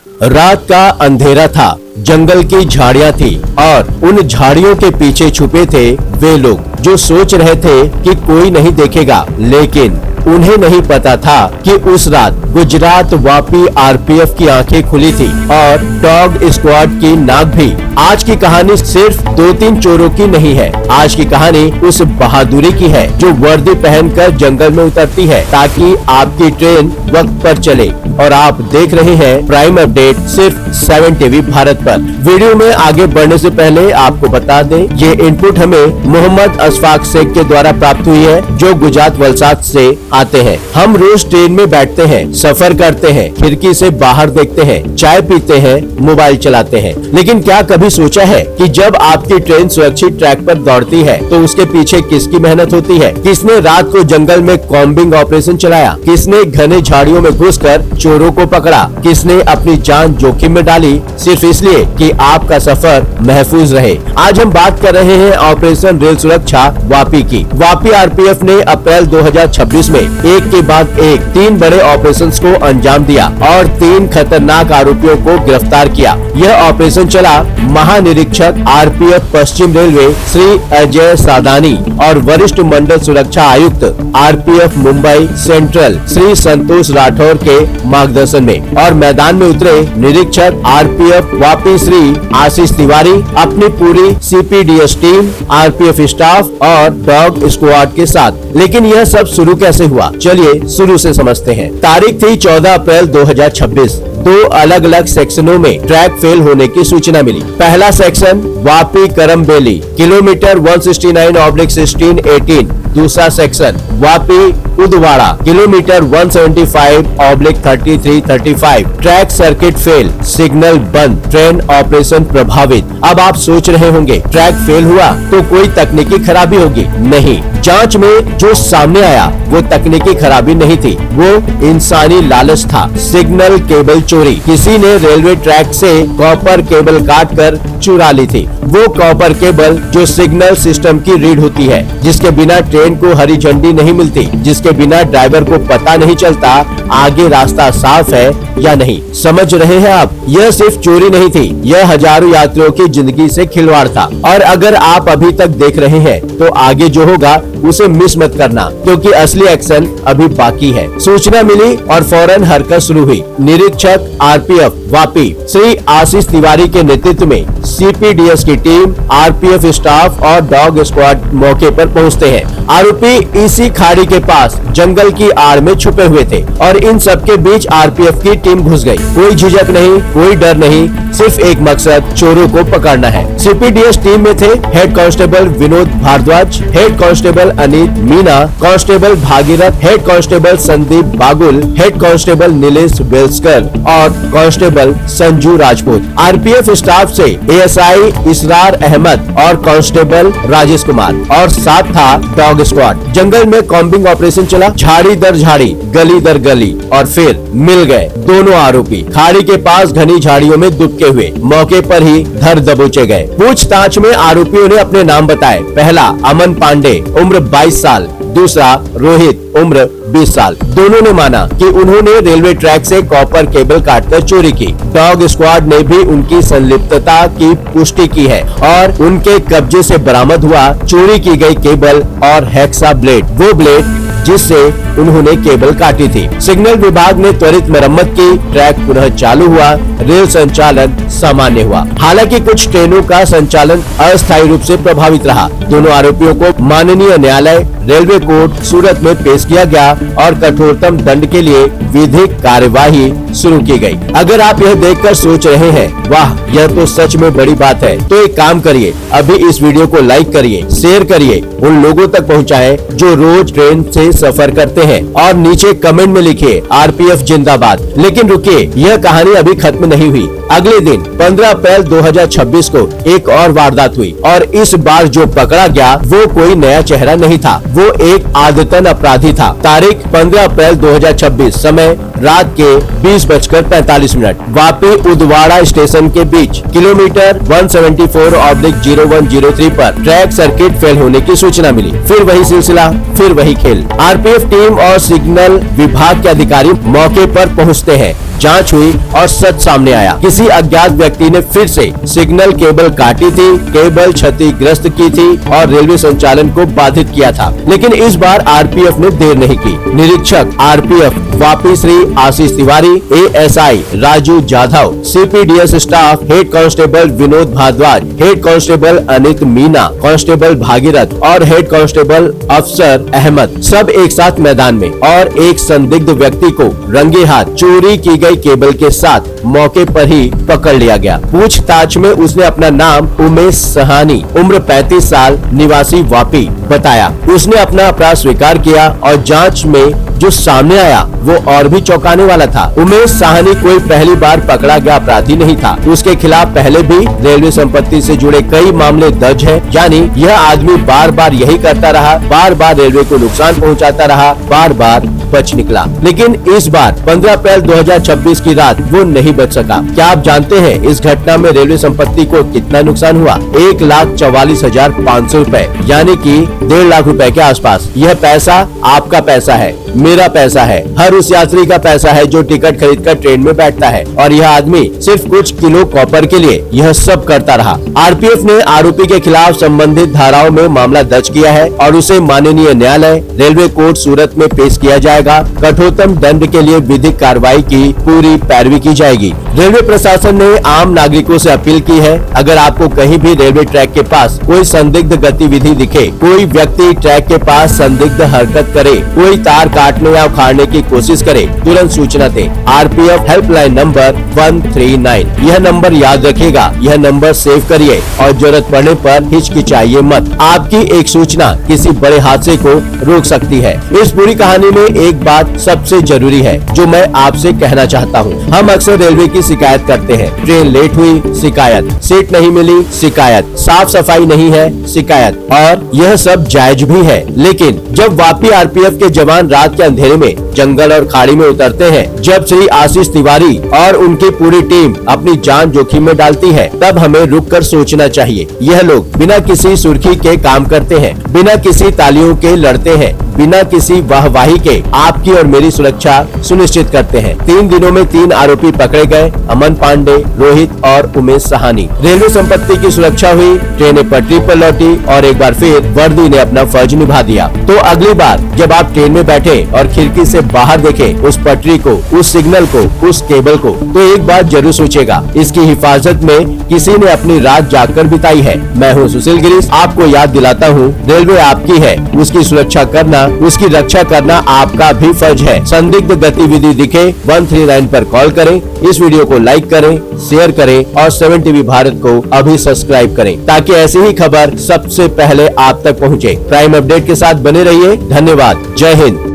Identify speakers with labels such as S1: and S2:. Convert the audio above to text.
S1: रात का अंधेरा था, जंगल की झाड़ियां थी और उन झाड़ियों के पीछे छुपे थे वे लोग जो सोच रहे थे कि कोई नहीं देखेगा, लेकिन उन्हें नहीं पता था कि उस रात गुजरात वापी आरपीएफ की आंखें खुली थी और डॉग स्क्वाड की नाक भी। आज की कहानी सिर्फ 2-3 चोरों की नहीं है, आज की कहानी उस बहादुरी की है जो वर्दी पहनकर जंगल में उतरती है ताकि आपकी ट्रेन वक्त पर चले। और आप देख रहे हैं प्राइम अपडेट सिर्फ 7 टीवी भारत पर। वीडियो में आगे बढ़ने से पहले आपको बता दें, ये इनपुट हमें मोहम्मद अशफाक शेख के द्वारा प्राप्त हुई है जो गुजरात वलसाड से आते हैं। हम रोज ट्रेन में बैठते हैं, सफर करते हैं, खिड़की से बाहर देखते हैं, चाय पीते हैं, मोबाइल चलाते हैं, लेकिन क्या कभी सोचा है कि जब आपकी ट्रेन सुरक्षित ट्रैक पर दौड़ती है तो उसके पीछे किसकी मेहनत होती है? किसने रात को जंगल में कॉम्बिंग ऑपरेशन चलाया? किसने घने झाड़ियों में घुसकर चोरों को पकड़ा? किसने अपनी जान जोखिम में डाली सिर्फ इसलिए कि आपका सफर महफूज रहे? आज हम बात कर रहे हैं ऑपरेशन रेल सुरक्षा वापी की। वापी आरपीएफ ने अप्रैल 2026 में एक के बाद एक 3 बड़े ऑपरेशंस को अंजाम दिया और 3 खतरनाक आरोपियों को गिरफ्तार किया। यह ऑपरेशन चला महानिरीक्षक आरपीएफ पश्चिम रेलवे श्री अजय सादानी और वरिष्ठ मंडल सुरक्षा आयुक्त आरपीएफ मुंबई सेंट्रल श्री संतोष राठौर के मार्गदर्शन में। और मैदान में उतरे निरीक्षक आरपीएफ वापी श्री आशीष तिवारी अपनी पूरी सीपीडीएस टीम, आरपीएफ स्टाफ और डॉग स्क्वाड के साथ। लेकिन यह सब शुरू कैसे हुआ, चलिए शुरू से समझते हैं। तारीख थी 14 अप्रैल 2026। 2 अलग अलग सेक्शनों में ट्रैक फेल होने की सूचना मिली। पहला सेक्शन वापी करमबेली किलोमीटर 169/1618। दूसरा section Vapi Udvada kilometre 175/3335। Track circuit fail, signal बंद, ट्रेन ऑपरेशन प्रभावित। अब आप सोच रहे होंगे ट्रैक फेल हुआ तो कोई तकनीकी खराबी होगी। नहीं, जांच में जो सामने आया वो तकनीकी खराबी नहीं थी, वो इंसानी लालच था। सिग्नल केबल चोरी। किसी ने रेलवे ट्रैक से कॉपर केबल काटकर चुरा ली थी। वो कॉपर केबल जो सिग्नल सिस्टम की रीड होती है, जिसके बिना ट्रेन को हरी झंडी नहीं मिलती, जिसके बिना ड्राइवर को पता नहीं चलता आगे रास्ता साफ है या नहीं। समझ रहे हैं आप? यह सिर्फ चोरी नहीं थी, यह हजारों यात्रियों की जिंदगी से खिलवाड़ था। और अगर आप अभी तक देख रहे हैं तो आगे जो होगा उसे मिस मत करना, क्योंकि असली एक्शन अभी बाकी है। सूचना मिली और फौरन हरकत शुरू हुई। निरीक्षक आरपीएफ वापी श्री आशीष तिवारी के नेतृत्व में सीपीडीएस की टीम, आरपीएफ स्टाफ और डॉग स्क्वाड मौके पर पहुंचते हैं। आरोपी इसी खाड़ी के पास जंगल की आड़ में छुपे हुए थे और इन सबके बीच आरपीएफ की टीम घुस गई। कोई झिझक नहीं, कोई डर नहीं, सिर्फ एक मकसद, चोरों को पकड़ना है। सीपीडीएस टीम में थे head constable Vinod Bhardwaj, head constable Anit Meena, constable Bhagirath, head constable Sandeep Bagul, head constable Nilesh Welskar और constable Sanju Rajput. RPF staff से एएसआई इसरार अहमद और कांस्टेबल राजेश कुमार और साथ था डॉग स्क्वाड। जंगल में कॉम्बिंग ऑपरेशन चला, झाड़ी दर झाड़ी, गली दर गली, और फिर मिल गए दोनों आरोपी। खाड़ी के पास घनी झाड़ियों में दुबके हुए मौके पर ही धर दबोचे गए। पूछताछ में आरोपियों ने अपने नाम बताए। पहला अमन पांडे, उम्र 22 साल, दूसरा रोहित, उम्र 20 साल। दोनों ने माना कि उन्होंने रेलवे ट्रैक से कॉपर केबल काटकर चोरी की। डॉग स्क्वाड ने भी उनकी संलिप्तता की पुष्टि की है और उनके कब्जे से बरामद हुआ चोरी की गई केबल और हेक्सा ब्लेड, वो ब्लेड जिससे उन्होंने केबल काटी थी। सिग्नल विभाग ने त्वरित मरम्मत की, ट्रैक पुनः चालू हुआ, रेल संचालन सामान्य हुआ। हालांकि कुछ ट्रेनों का संचालन अस्थायी रूप से प्रभावित रहा। दोनों आरोपियों को माननीय न्यायालय रेलवे कोर्ट सूरत में पेश किया गया और कठोरतम दंड के लिए विधिक कार्यवाही शुरू की गई। अगर आप यह देखकर सोच रहे हैं वाह यह तो सच में बड़ी बात है, तो एक काम करिए, अभी इस वीडियो को लाइक करिए, शेयर करिए, उन लोगों तक पहुंचाएं जो रोज ट्रेन से सफर करते हैं और नीचे कमेंट में लिखिए आरपीएफ जिंदाबाद। लेकिन रुकिए, यह कहानी अभी खत्म नहीं हुई। अगले दिन 15 अप्रैल 2026 को एक और वारदात हुई और इस बार जो पकड़ा गया वो कोई नया चेहरा नहीं था, वो एक आदतन अपराधी था। तारीख 15 अप्रैल 2026, समय रात के 20:45 वापी उदवाड़ा स्टेशन के बीच किलोमीटर 174/0103 पर ट्रैक सर्किट फेल होने की सूचना मिली। फिर वही सिलसिला, फिर वही खेल। आरपीएफ टीम और सिग्नल विभाग के अधिकारी मौके पर पहुंचते हैं। जांच हुई और सच सामने आया। किसी अज्ञात व्यक्ति ने फिर से सिग्नल केबल काटी थी, केबल क्षतिग्रस्त की थी और रेलवे संचालन को बाधित किया था। लेकिन इस बार आरपीएफ ने देर नहीं की। निरीक्षक RPF Vapi Shri Ashish Tiwari, ASI Raju Jadhav, CPDS staff head constable Vinod Bhardwaj, head constable Anit Meena, constable Bhagirath और हेड कांस्टेबल अफसर अहमद सब एक साथ मैदान में और एक संदिग्ध व्यक्ति को रंगे हाथ चोरी की गई केबल के साथ मौके पर ही पकड़ लिया गया। पूछताछ में उसने अपना नाम उमेश सहानी, उम्र 35 साल, निवासी वापी बताया। उसने अपना अपराध स्वीकार किया और जांच में जो सामने आया वो और भी चौंकाने वाला था। उमेश साहनी कोई पहली बार पकड़ा गया अपराधी नहीं था। उसके खिलाफ पहले भी रेलवे संपत्ति से जुड़े कई मामले दर्ज हैं। यानी यह आदमी बार बार यही करता रहा, बार बार रेलवे को नुकसान पहुंचाता रहा, बार बार बच निकला। लेकिन इस बार 15 अप्रैल 2026 की रात वो नहीं बच सका। क्या आप जानते हैं इस घटना में रेलवे संपत्ति को कितना नुकसान हुआ? 1,44,500 रूपए, यानी कि 1.5 लाख रुपए के आसपास। यह पैसा आपका पैसा है, मेरा पैसा है, हर उस यात्री का पैसा है जो टिकट खरीदकर ट्रेन में बैठता है। और यह आदमी सिर्फ कुछ किलो कॉपर के लिए यह सब करता रहा। आरपीएफ ने आरोपी के खिलाफ संबंधित धाराओं में मामला दर्ज किया है और उसे माननीय न्यायालय रेलवे कोर्ट सूरत में पेश किया जाएगा। कठोरतम दंड के लिए विधिक कार्रवाई की पूरी पैरवी की जाएगी। रेलवे प्रशासन ने आम नागरिकों से अपील की है, अगर आपको कहीं भी रेलवे ट्रैक के पास कोई संदिग्ध गतिविधि दिखे, कोई व्यक्ति ट्रैक के पास संदिग्ध हरकत करे, कोई तार काटने या उखाड़ने की कोशिश करे, तुरंत सूचना दे। आरपीएफ हेल्पलाइन नंबर 139, यह नंबर याद रखिएगा, यह नंबर सेव करिए और जरूरत पड़ने पर हिचकिचाइए मत। आपकी एक सूचना किसी बड़े हादसे को रोक सकती है। इस पूरी कहानी में एक बात सबसे जरूरी है जो मैं आपसे कहना चाहता हूँ। हम अक्सर रेलवे की शिकायत करते हैं। ट्रेन लेट हुई, शिकायत, सीट नहीं मिली, शिकायत, साफ सफाई नहीं है, शिकायत, और यह सब जायज भी है। लेकिन जब वापी आरपीएफ के जवान रात के अंधेरे में जंगल और खाड़ी में उतरते हैं, जब श्री आशीष तिवारी और उनकी पूरी टीम अपनी जान जोखिम में डालती है, तब हमें रुककर सोचना चाहिए। यह लोग बिना किसी सुर्खी के काम करते हैं, बिना किसी तालियों के लड़ते हैं, बिना किसी वाहवाही के आपकी और मेरी सुरक्षा सुनिश्चित करते हैं। 3 दिनों में 3 आरोपी पकड़े गए, अमन पांडे, रोहित और उमेश सहानी। रेलवे संपत्ति की सुरक्षा हुई, ट्रेनें पटरी पर लौटी और एक बार फिर वर्दी ने अपना फर्ज निभा दिया। तो अगली बार जब आप ट्रेन में बैठे और खिड़की से बाहर देखें उस पटरी को, उस सिग्नल को, उस केबल को, तो एक बात जरूर सोचेगा, इसकी हिफाजत में किसी ने अपनी रात जागकर बिताई है। मैं हूँ सुशील गिरीश, आपको याद दिलाता हूँ, रेलवे आपकी है, उसकी सुरक्षा करना, उसकी रक्षा करना आपका भी फर्ज है। संदिग्ध गतिविधि दिखे 139 पर कॉल करें, इस वीडियो को लाइक करें, शेयर करें और 7 टीवी भारत को अभी सब्सक्राइब करें ताकि ऐसी ही खबर सबसे पहले आप तक पहुंचे। प्राइम अपडेट के साथ बने रहिए। धन्यवाद। जय हिंद।